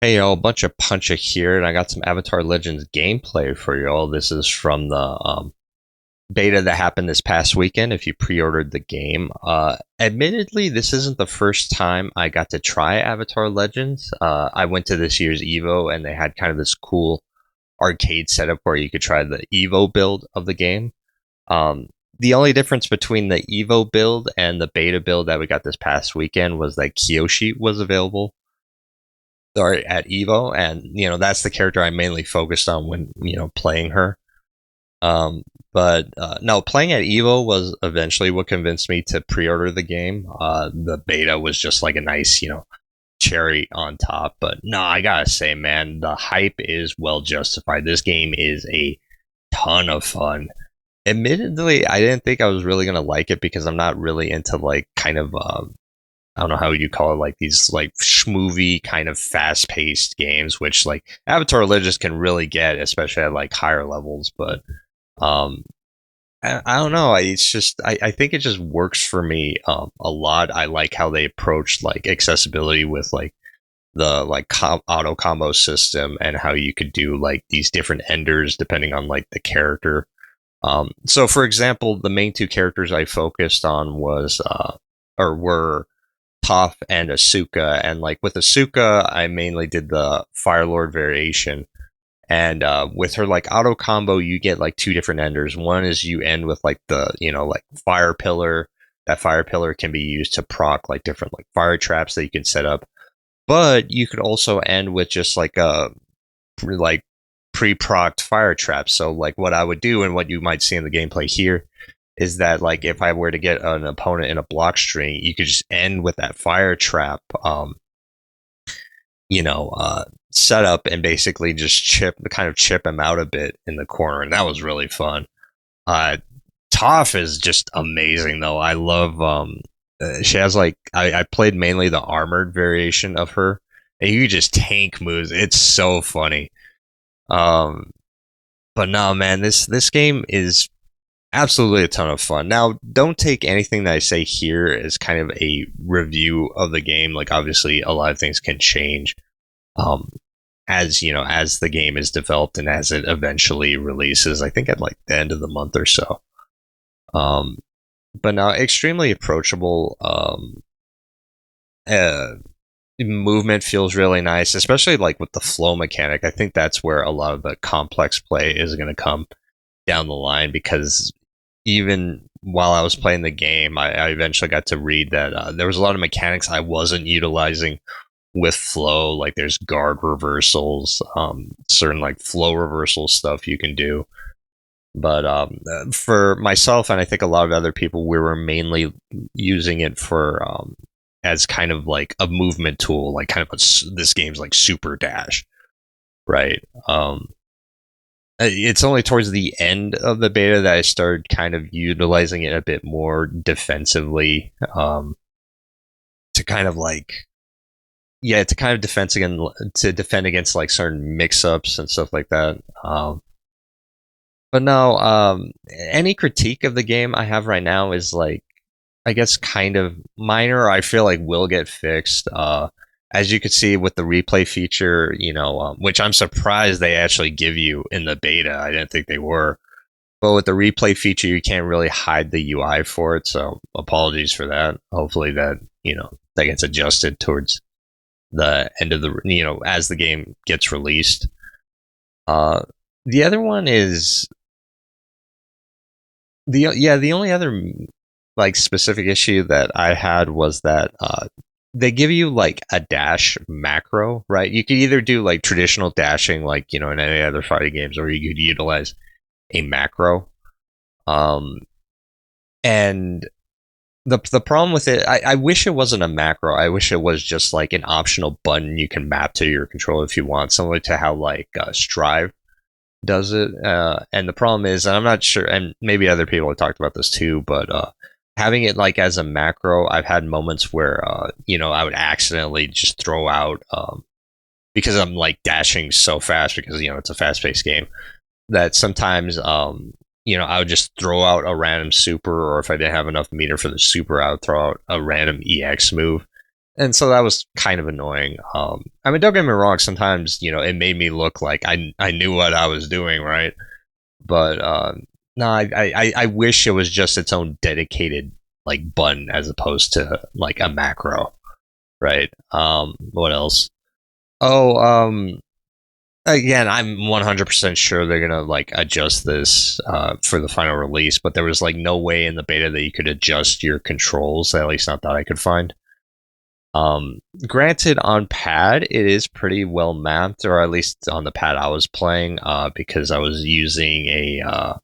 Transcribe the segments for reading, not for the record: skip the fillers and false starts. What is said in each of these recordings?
Hey y'all, a bunch of puncha here, and I got some Avatar Legends gameplay for y'all. This is from the beta that happened this past weekend. If you pre-ordered the game, admittedly, this isn't the first time I got to try Avatar Legends. I went to this year's Evo, and they had kind of this cool arcade setup where you could try the Evo build of the game. Um, the only difference between the Evo build and the beta build that we got this past weekend was that Kyoshi was available or at Evo, and that's the character I mainly focused on when playing her. Um, but no, playing at Evo was eventually what convinced me to pre-order the game. The beta was just like a nice cherry on top. But no, I gotta say, man, the hype is well justified. This game is a ton of fun. Admittedly, I didn't think I was really gonna like it because I'm not really into like kind of I don't know how you call it, like these like schmoovy kind of fast paced games, which like Avatar Religious can really get, especially at like higher levels. But um, I don't know. It's just I think it just works for me a lot. I like how they approached like accessibility with like the like auto combo system and how you could do like these different enders depending on like the character. So for example, the main two characters I focused on was or were Toph and Asuka. And like with Asuka, I mainly did the Fire Lord variation. And with her like auto combo, you get like two different enders. One is you end with like the like fire pillar. That fire pillar can be used to proc like different like fire traps that you can set up. But you could also end with just like a like pre-procced fire traps. So like what I would do and what you might see in the gameplay here is that like if I were to get an opponent in a block string, you could just end with that fire trap, set up and basically just chip him out a bit in the corner, and that was really fun. Uh, Toph is just amazing though. I love she has like I played mainly the armored variation of her, and you just tank moves. It's so funny. Um, but no, man, this game is absolutely a ton of fun. Now, don't take anything that I say here as kind of a review of the game. Like, obviously, a lot of things can change um, as as the game is developed and as it eventually releases. I think at like the end of the month or so. Um, but now, extremely approachable. Uh, Movement feels really nice, especially like with the flow mechanic. I think that's where a lot of the complex play is going to come down the line because even while I was playing the game, I eventually got to read that there was a lot of mechanics I wasn't utilizing with flow. Like there's guard reversals, certain like flow reversal stuff you can do. But for myself, and I think a lot of other people, we were mainly using it for as kind of like a movement tool, like kind of this game's like super dash, right? It's only towards the end of the beta that I started kind of utilizing it a bit more defensively, to kind of like to kind of defend against like certain mix-ups and stuff like that. But no, any critique of the game I have right now is like I guess kind of minor. I feel like will get fixed. As you could see with the replay feature, which I'm surprised they actually give you in the beta. I didn't think they were. But with the replay feature, you can't really hide the UI for it. So apologies for that. Hopefully that, that gets adjusted towards the end of the, as the game gets released. Uh, the other one is the only other like specific issue that I had was that they give you like a dash macro, right? You could either do like traditional dashing, like in any other fighting games, or you could utilize a macro. Um, and the problem with it, I wish it wasn't a macro. I wish it was just like an optional button you can map to your controller if you want, similar to how like Strive does it. And the problem is, and I'm not sure, and maybe other people have talked about this too, but having it like as a macro, I've had moments where I would accidentally just throw out because I'm like dashing so fast because it's a fast paced game that sometimes I would just throw out a random super, or if I didn't have enough meter for the super, I would throw out a random EX move. and so that was kind of annoying. I mean, don't get me wrong. Sometimes it made me look like I knew what I was doing, right? But no, I wish it was just its own dedicated like button as opposed to like a macro, right? What else? Oh, again, I'm 100% sure they're gonna like adjust this for the final release, but there was like no way in the beta that you could adjust your controls. At least not that I could find. Granted, on pad it is pretty well mapped, or at least on the pad I was playing, because I was using a.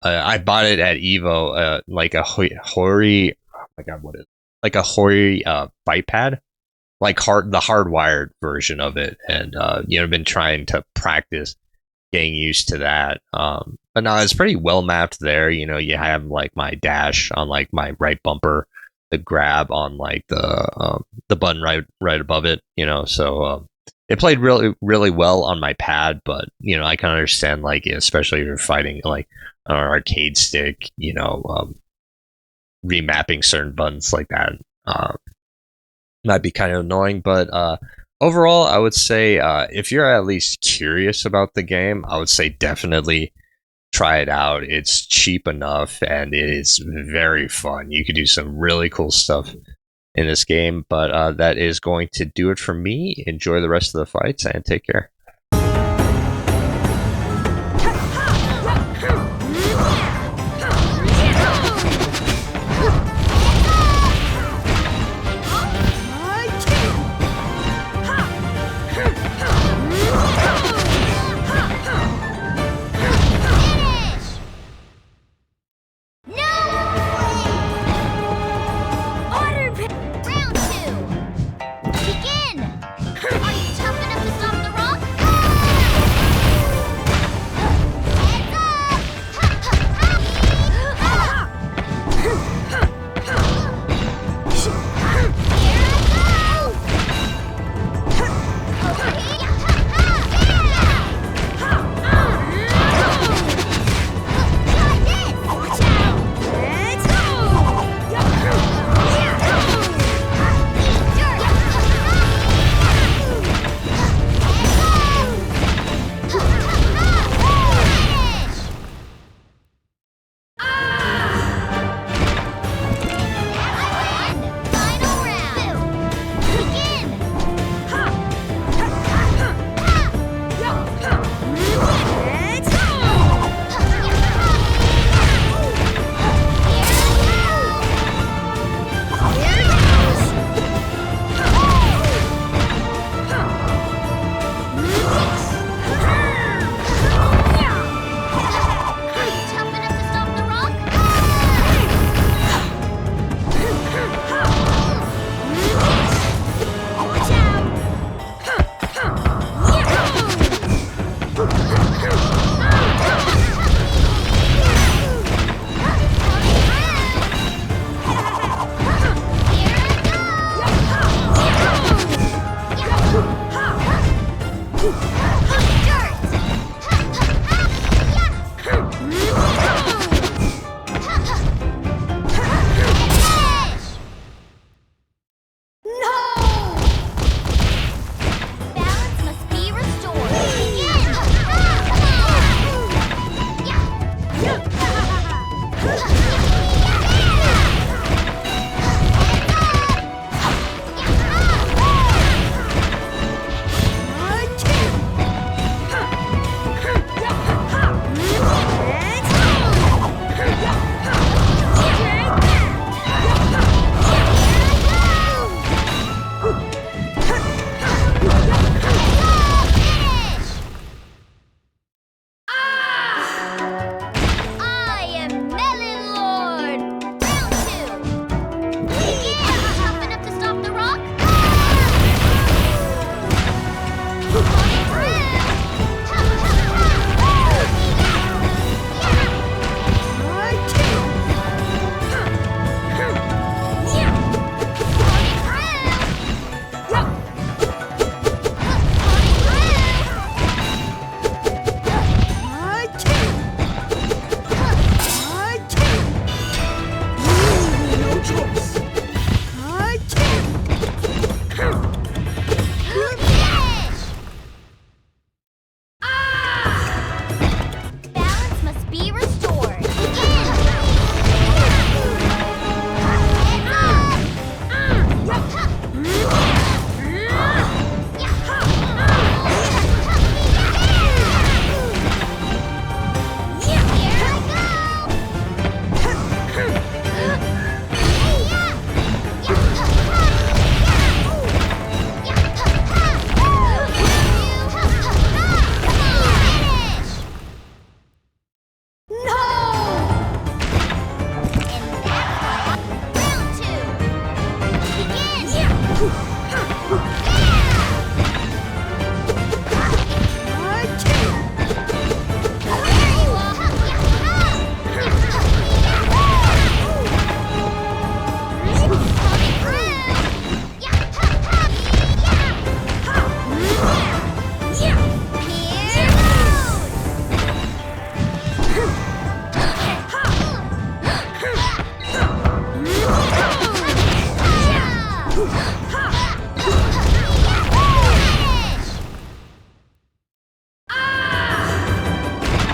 I bought it at Evo, like a Hori. Oh my god, what is it? Like a Hori bite pad, like the hardwired version of it, and been trying to practice getting used to that. But no, it's pretty well mapped there. You have like my dash on like my right bumper, the grab on like the button right above it. So it played really really well on my pad, but I can understand like especially if you're fighting like on an arcade stick, remapping certain buttons like that. Might be kind of annoying, but overall, I would say if you're at least curious about the game, I would say definitely try it out. It's cheap enough and it is very fun. You could do some really cool stuff in this game, but that is going to do it for me. Enjoy the rest of the fights and take care.